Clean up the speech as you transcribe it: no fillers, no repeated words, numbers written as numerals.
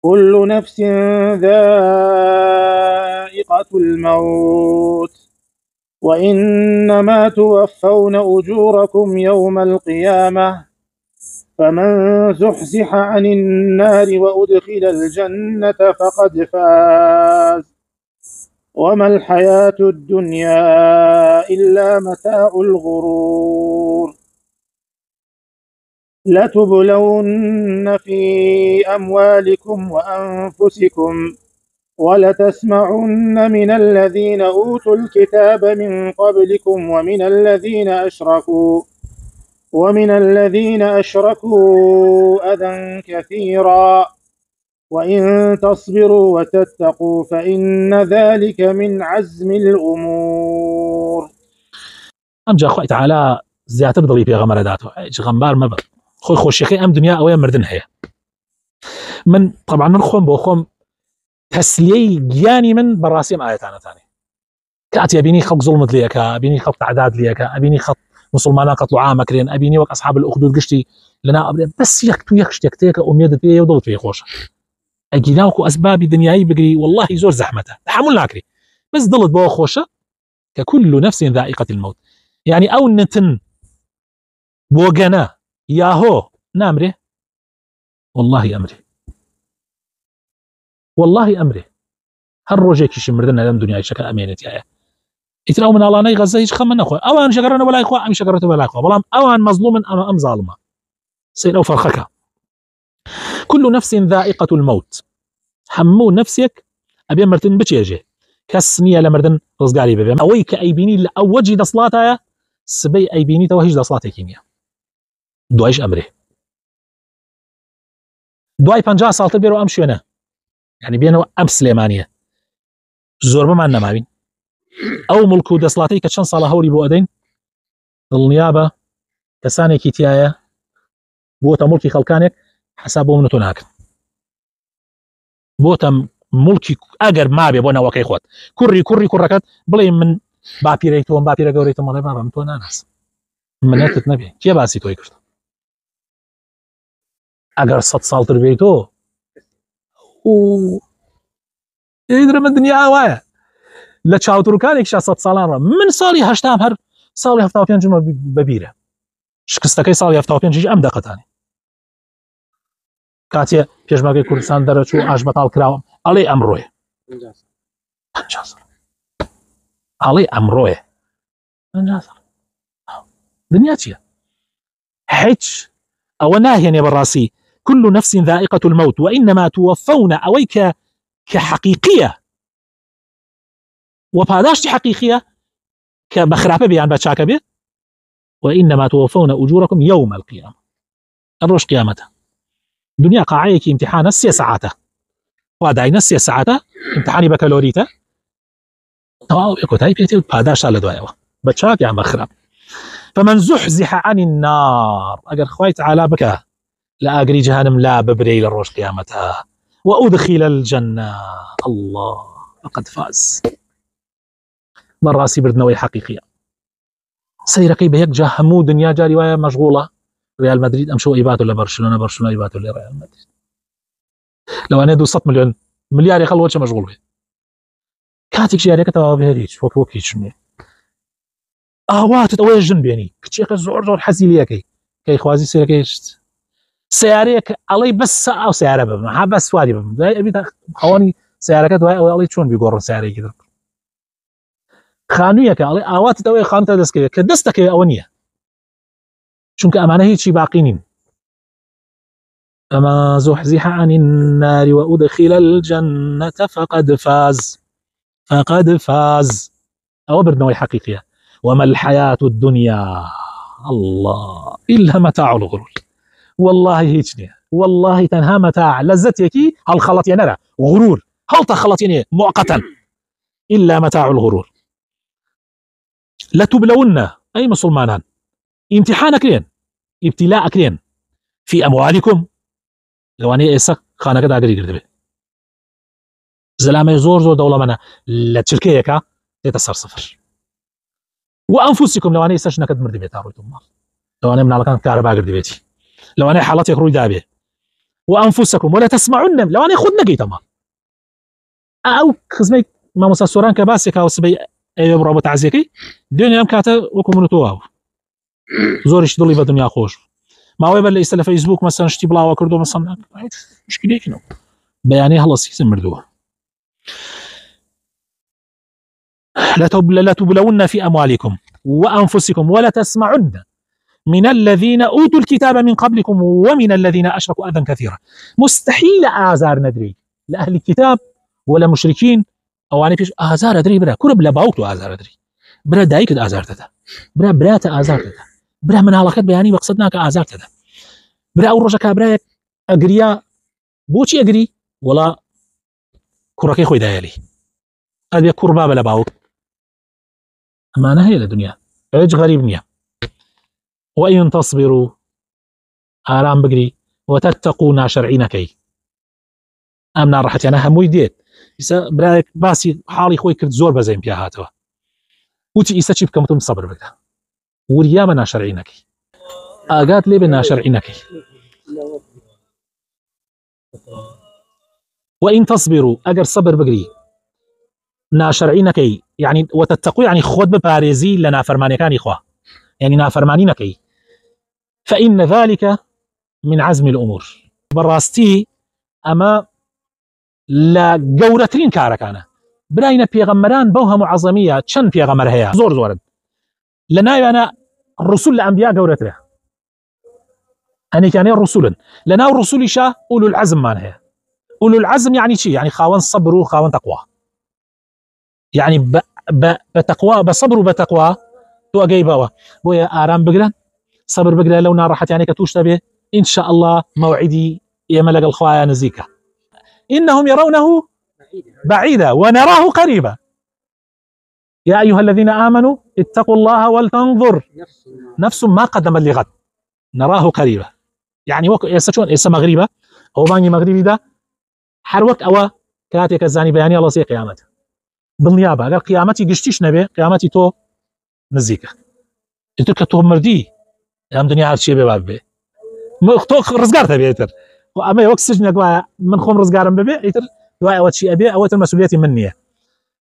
كل نفس ذائقة الموت وإنما توفون أجوركم يوم القيامة فمن زحزح عن النار وأدخل الجنة فقد فاز وما الحياة الدنيا إلا متاع الغرور لتبلون في أموالكم وأنفسكم ولتسمعن من الذين أوتوا الكتاب من قبلكم ومن الذين أشركوا أذى كثيرا وإن تصبروا وتتقوا فإن ذلك من عزم الأمور. أمجا أخوة تعالى زياتر ضلي في غمرة داته غنبار مبر خوي خوشيخي أم دنيا أويا مردن هي من طبعا من خوم بوخوم تسليي جياني من براسيم آياتانا تاني كاتي أبيني خلق ظلمت ليك أبيني خلق تعداد ليك أبيني خلق مسلمانا قتلوا عامكرين أبيني وك أصحاب الأخدود قشتي لنا أبدا بس يكتو يكشتك أميد فيه وضلت فيه خوش أجيناوكو أسباب دنياي بقري والله زور زحمته تحمل ناكري بس ضلت بو خوشة ككل نفس ذائقة الموت يعني أو نتن بوغنا ياهو نامره والله أمري هر روجيك شمردنا لم دنيا شكل أمينتي آية يتراو من الله ني غزة خمنا أخوة أوان شكرنا ولا إخوة أم شكرته ولا إخوة بلام أوان مظلوم أم ظالمة سير أو فرخك كل نفس ذائقة الموت حمو نفسك أبي مرتن بتشيجي كسنية لمردن رزقاري ببي أويك أي بيني لأو وجه دصلاتها سبي أي بيني توهج دصلاتي كيمياء دوايش أمره دواي 50 سال تبيرو أمشي أنا يعني بينه أم سليمانية زور بما أنما بين أو ملكو دصلاتي كشان صالة هوري بو أدين النيابة كساني كيتيايا بوتا ملكي خلقانك حسابه من تناك بوتا ملكي أجر ما بي بونا وكي خوات كري كركات بلي من بابيريتو بابيريتو مالي بابا متونا ناس مناتت نبي كي باسي توي كرت اگر 100 سال تربيتو يدري من الدنيا وايا لا تشاو تركانك 100 سالان من صالي هشتام هر صالي هفتا وبين جمله ببيره شكستكي صالي هفتا وبين جي ام دقتاني كاتي بيجماكي كردستان درچو اش بطال كراو علي امروي علي امروي انجاز دنياتي حج او ناهي براسي كل نفس ذائقة الموت وإنما توفون أويك كحقيقية وباداشتي حقيقية كبخرافة بيان باتشاك بي وإنما توفون أجوركم يوم القيامة الروش قيامته دنيا قاعيك امتحان 6 ساعات وادعين 6 ساعات امتحاني بكالوريته تواو يكو تاي بيتي باداش على دوايا باتشاك يعني بخراب فمن زحزح عن النار أجر خوي تعالى بكى لا أجري جهنم لا ببري للروش قيامتها وأدخل الجنة الله فقد فاز من راسي بردنوي حقيقية سيركي بهيك جهمو دنيا جاري ويا مشغولة ريال مدريد أمشو إيباتو لبرشلونة إيباتو لريال مدريد لو أنا 200 مليار يخل وجه مشغول به كاتك جاري كتوا بهديش وكي شنو تتوي جنبيني كتشيخ زور حزيلية كي خوازي سيركي سياريك علي بس او سياره بما بس وادي بما خواني سيارك علي شلون بيقرر سياري كذا خانويك علي اوات توي خانته دسكي كدستك اونيه شنك امانه هيك شي باقيين فما زحزح عن النار وادخل الجنه فقد فاز او بردنوي حقيقيه وما الحياه الدنيا الله الا متاع الغرور والله هيجني والله تنها متاع لذتك هل خلط ينرى غرور هل تخلط يعني مؤقتا إلا متاع الغرور لتبلون أي مسلمان امتحانك لين ابتلاءك لين في أموالكم لو أنا إيسا خانك دا قري قرد بي زلامة زور دولة منا لتشركيك تتصر صفر وأنفسكم لو أنا إيسا شنك دمرد بيتا رويتم لو أنا من على كان كهرباء قرد بيتي لو أنا حالتي يخرج دابي وأنفسكم ولا تسمعن لو أنا خود نقيتما أو خزمي ما مساسوران كباسك أو سبي أيوب رابط عزيكي دنيا مكاتا وكم نتواب زورش ضلي بدنيا خوش ما هو يبل يستلف فيسبوك مثلا شتي بلا وكردو مثلا مشكلة كنو بياني هلص يسم مردوه لا تبلون في أموالكم وأنفسكم ولا تسمعن من الذين أوتوا الكتاب من قبلكم ومن الذين أشركوا أذى كثيرا. مستحيل آزار ندري لأهل الكتاب ولا مشركين أو أنا فيش آزار أدري برا كل بلا باوتو آزار أدري برا دايك آزار تدا برا برات آزار تدا برا من علاقات بياني مقصدنا كآزار تدا برا أول رجع كبرا أجريا بوشي أجري ولا كركي خوي دايلي هذه كربا بلا باوت أما أنا هي الدنيا عج غريب نيا وإن تصبروا آرام بقري وتتقوا شرعين كي أمنا راحت أنا هموي ديت إسا برايك باسي حالي خوي كرت زور بزين بيا هاتوا وتي إسا تشيب كمتم صبر بقى وريامنا شرعينك آقات لي بنا شرعينك وإن تصبروا أجر صبر بقري ناشرعينك يعني وتتقوا يعني خود بباريزي لنا فرماني كان إخوة يعني نافرمانينك فإن ذلك من عزم الأمور براستي أما لا قورترين كاركانا براينا بيغمران بوها معظمية شن بيغمر هيا زور زورد لنا أنا الرسول الأنبياء قورتره أنا كان الرسول لنا الرسول شا أولو العزم ما هي أولو العزم يعني شيء يعني خاون صبر وخاون تقوى يعني بتقوى بصبر وبتقوى تو أجيبوا بويا آرام بقلن صبر بقلن لو نارحت يعني كتوش تبي إن شاء الله موعدي يا ملك الخوايا نزيكا إنهم يرونه بعيدا ونراه قريبا يا أيها الذين آمنوا اتقوا الله ولتنظر نفس ما قدمت لغد نراه قريبا يعني يسشون يس مغربة أو باني مغربي ده حروك أو كاتك الزاني بياني الله سي قيامته بالنيابة قال قيامتي قشتيش نبي قيامتي تو نزيكا تلك تو مردي ام دنيا هاد شي باب بي تو رزقار تبي يتر اما وقت سجن من خم رزقار ببي يتر دواء وات شي ابي او المسؤوليه مني